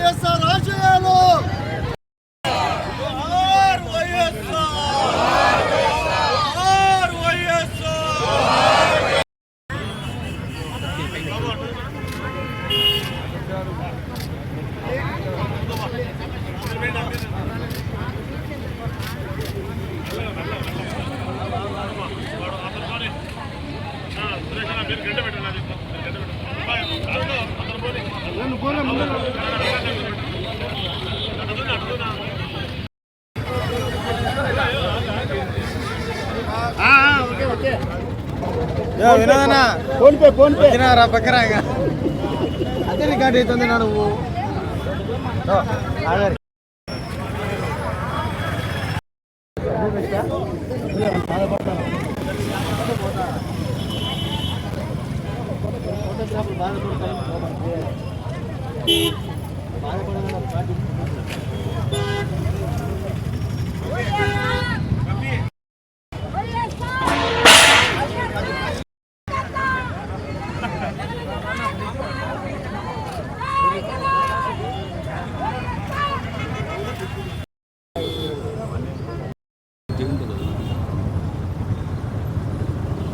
వైఎస్ఆర్ ఆశయాలు వినోదనా phone pay రా పక్కరా అదే రికార్డ్ అవుతుంది నా నువ్వు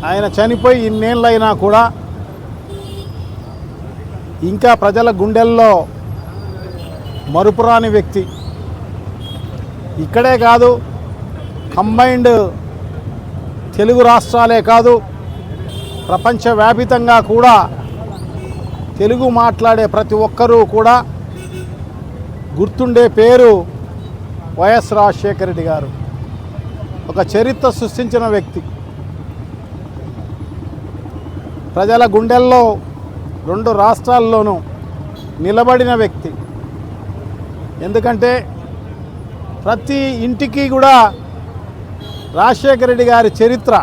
ఆయన చనిపోయి ఇన్నేళ్ళైనా కూడా ఇంకా ప్రజల గుండెల్లో మరుపురాని వ్యక్తి. ఇక్కడే కాదు, కంబైన్డ్ తెలుగు రాష్ట్రాలే కాదు, ప్రపంచవ్యాపితంగా కూడా తెలుగు మాట్లాడే ప్రతి ఒక్కరూ కూడా గుర్తుండే పేరు వైఎస్ రాజశేఖర రెడ్డి గారు. ఒక చరిత్ర సృష్టించిన వ్యక్తి, ప్రజల గుండెల్లో రెండు రాష్ట్రాల్లోనూ నిలబడిన వ్యక్తి. ఎందుకంటే ప్రతి ఇంటికి కూడా రాజశేఖర రెడ్డి గారి చరిత్ర,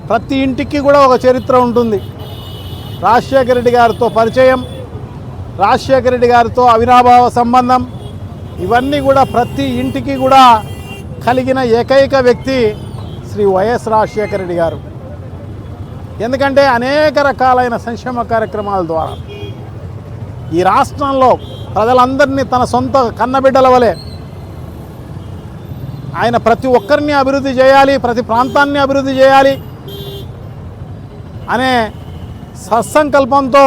ప్రతి ఇంటికి కూడా ఒక చరిత్ర ఉంటుంది. రాజశేఖర రెడ్డి గారితో పరిచయం, రాజశేఖర రెడ్డి గారితో అవినాభావ సంబంధం, ఇవన్నీ కూడా ప్రతి ఇంటికి కూడా కలిగిన ఏకైక వ్యక్తి శ్రీ వైఎస్ రాజశేఖర రెడ్డి గారు. ఎందుకంటే అనేక రకాలైన సంక్షేమ కార్యక్రమాల ద్వారా ఈ రాష్ట్రంలో ప్రజలందరినీ తన సొంత కన్నబిడ్డల వలె ఆయన ప్రతి ఒక్కరిని అభివృద్ధి చేయాలి, ప్రతి ప్రాంతాన్ని అభివృద్ధి చేయాలి అనే సత్సంకల్పంతో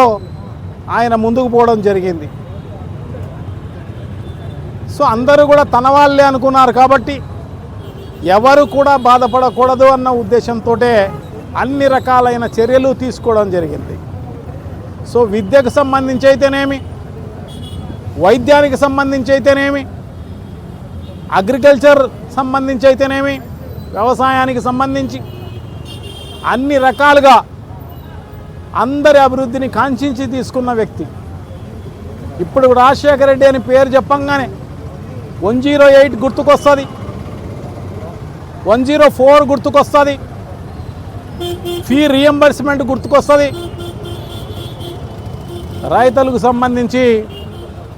ఆయన ముందుకు పోవడం జరిగింది. సో అందరూ కూడా తన వాళ్ళే అనుకున్నారు కాబట్టి ఎవరు కూడా బాధపడకూడదు అన్న ఉద్దేశంతో అన్ని రకాలైన చర్యలు తీసుకోవడం జరిగింది. సో విద్యకు సంబంధించి అయితేనేమి, వైద్యానికి సంబంధించి అయితేనేమి, అగ్రికల్చర్ సంబంధించి అయితేనేమి, వ్యవసాయానికి సంబంధించి అన్ని రకాలుగా అందరి అభివృద్ధిని కాంక్షించి తీసుకున్న వ్యక్తి. ఇప్పుడు రాజశేఖర రెడ్డి అని పేరు చెప్పంగానే 108 గుర్తుకొస్తుంది, 104 గుర్తుకొస్తుంది, ఫీ రియంబర్స్మెంట్ గుర్తుకొస్తుంది, రైతులకు సంబంధించి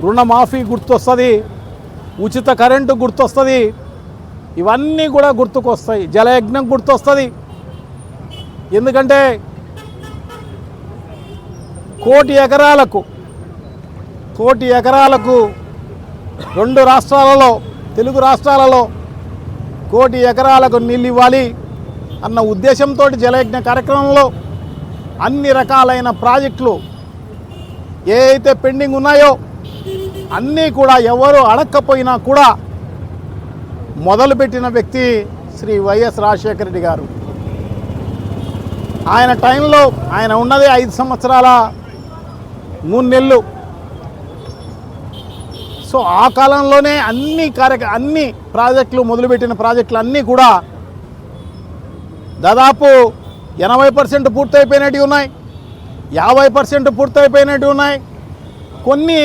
రుణమాఫీ గుర్తొస్తుంది, ఉచిత కరెంటు గుర్తొస్తుంది, ఇవన్నీ కూడా గుర్తుకొస్తాయి. జలయజ్ఞం గుర్తొస్తుంది. ఎందుకంటే 1,000 ఎకరాలకు రెండు రాష్ట్రాలలో, తెలుగు రాష్ట్రాలలో 1,000 ఎకరాలకు నీళ్ళు ఇవ్వాలి అన్న ఉద్దేశంతో జలయజ్ఞ కార్యక్రమంలో అన్ని రకాలైన ప్రాజెక్టులు ఏ అయితే పెండింగ్ ఉన్నాయో అన్నీ కూడా ఎవరు అడక్కపోయినా కూడా మొదలుపెట్టిన వ్యక్తి శ్రీ వైఎస్ రాజశేఖర రెడ్డి గారు. ఆయన టైంలో ఆయన ఉన్నది 5 సంవత్సరాల 3 నెలలు. సో ఆ కాలంలోనే అన్ని ప్రాజెక్టులు మొదలుపెట్టిన ప్రాజెక్టులు అన్నీ కూడా దాదాపు 80% పూర్తయిపోయినట్టు ఉన్నాయి, 50% పూర్తయిపోయినట్టు ఉన్నాయి. కొన్ని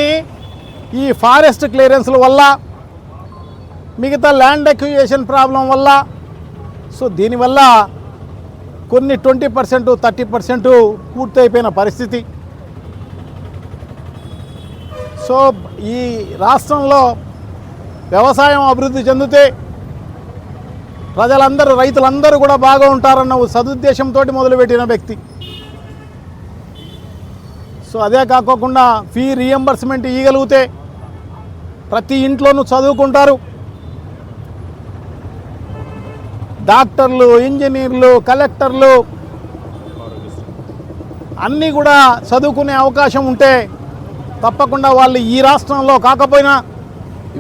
ఈ ఫారెస్ట్ క్లియరెన్స్ల వల్ల, మిగతా ల్యాండ్ అక్విజిషన్ ప్రాబ్లం వల్ల, సో దీనివల్ల కొన్ని 20% 30% పూర్తయిపోయిన పరిస్థితి. సో ఈ రాష్ట్రంలో వ్యవసాయం అభివృద్ధి చెందితే ప్రజలందరూ, రైతులందరూ కూడా బాగా ఉంటారన్న సదుద్దేశంతో మొదలుపెట్టిన వ్యక్తి. సో అదే కాకోకుండా ఫీ రియంబర్స్మెంట్ ఇవ్వగలిగితే ప్రతి ఇంట్లోనూ చదువుకుంటారు. డాక్టర్లు, ఇంజనీర్లు, కలెక్టర్లు అన్నీ కూడా చదువుకునే అవకాశం ఉంటే తప్పకుండా వాళ్ళు ఈ రాష్ట్రంలో కాకపోయినా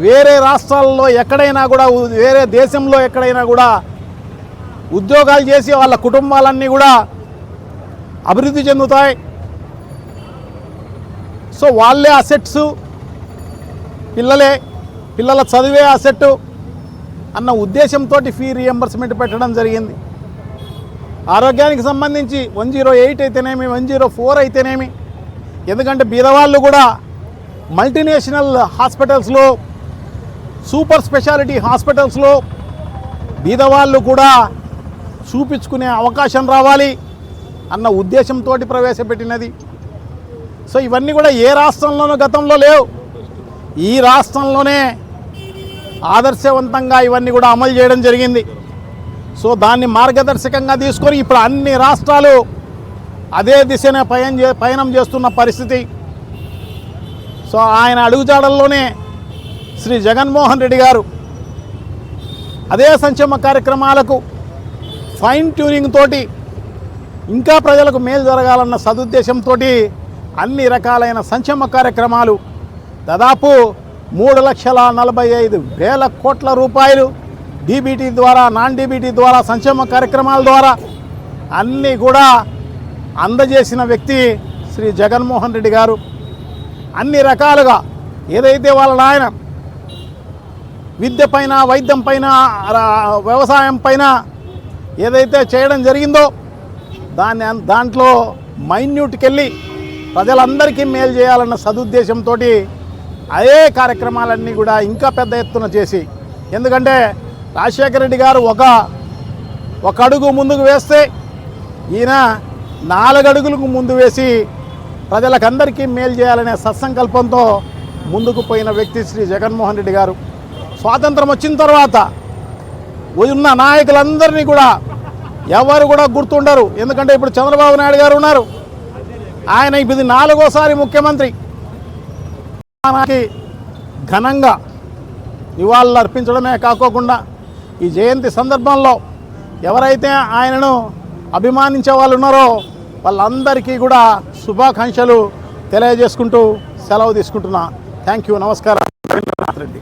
వేరే రాష్ట్రాల్లో ఎక్కడైనా కూడా, వేరే దేశంలో ఎక్కడైనా కూడా ఉద్యోగాలు చేసి వాళ్ళ కుటుంబాలన్నీ కూడా అభివృద్ధి చెందుతాయి. సో వాళ్ళే అసెట్స్, పిల్లల చదివే అసెట్ అన్న ఉద్దేశంతో ఫీ రియంబర్స్మెంట్ పెట్టడం జరిగింది. ఆరోగ్యానికి సంబంధించి 108 అయితేనేమి, 104 అయితేనేమి, ఎందుకంటే బీదవాళ్ళు కూడా మల్టీనేషనల్ హాస్పిటల్స్లో, సూపర్ స్పెషాలిటీ హాస్పిటల్స్లో బీదవాళ్ళు కూడా చూపించుకునే అవకాశం రావాలి అన్న ఉద్దేశంతో ప్రవేశపెట్టినది. సో ఇవన్నీ కూడా ఏ రాష్ట్రంలోనూ గతంలో లేవు. ఈ రాష్ట్రంలోనే ఆదర్శవంతంగా ఇవన్నీ కూడా అమలు చేయడం జరిగింది. సో దాన్ని మార్గదర్శకంగా తీసుకొని ఇప్పుడు అన్ని రాష్ట్రాలు అదే దిశనే పయనం చేస్తున్న పరిస్థితి. సో ఆయన అడుగుజాడల్లోనే శ్రీ జగన్మోహన్ రెడ్డి గారు అదే సంక్షేమ కార్యక్రమాలకు ఫైన్ ట్యూనింగ్ తోటి ఇంకా ప్రజలకు మేలు జరగాలన్న సదుద్దేశంతో అన్ని రకాలైన సంక్షేమ కార్యక్రమాలు దాదాపు 3,45,000 కోట్ల రూపాయలు డీబీటీ ద్వారా, నాన్ డీబీటీ ద్వారా, సంక్షేమ కార్యక్రమాల ద్వారా అన్నీ కూడా అందజేసిన వ్యక్తి శ్రీ జగన్మోహన్ రెడ్డి గారు. అన్ని రకాలుగా ఏదైతే వాళ్ళ నాయన విద్య పైన, వైద్యం పైన, వ్యవసాయం పైన ఏదైతే చేయడం జరిగిందో దాంట్లో మైన్యూట్కి వెళ్ళి ప్రజలందరికీ మేలు చేయాలన్న సదుద్దేశంతో అదే కార్యక్రమాలన్నీ కూడా ఇంకా పెద్ద ఎత్తున చేసి, ఎందుకంటే రాజశేఖర రెడ్డి గారు ఒక అడుగు ముందుకు వేస్తే ఈయన 4 అడుగులకు ముందు వేసి ప్రజలకందరికీ మేలు చేయాలనే సత్సంకల్పంతో ముందుకు పోయిన వ్యక్తి శ్రీ జగన్మోహన్ రెడ్డి గారు. స్వాతంత్రం వచ్చిన తర్వాత ఉన్న నాయకులందరినీ కూడా ఎవరు కూడా గుర్తుండరు. ఎందుకంటే ఇప్పుడు చంద్రబాబు నాయుడు గారు ఉన్నారు, ఆయన ఇది 4వ ముఖ్యమంత్రి. ఆయనకి ఘనంగా నివాళులు అర్పించడమే కాకోకుండా ఈ జయంతి సందర్భంలో ఎవరైతే ఆయనను అభిమానించే వాళ్ళు ఉన్నారో వాళ్ళందరికీ కూడా శుభాకాంక్షలు తెలియజేసుకుంటూ సెలవు తీసుకుంటున్నా. Thank you. నమస్కారం. రెడ్డి.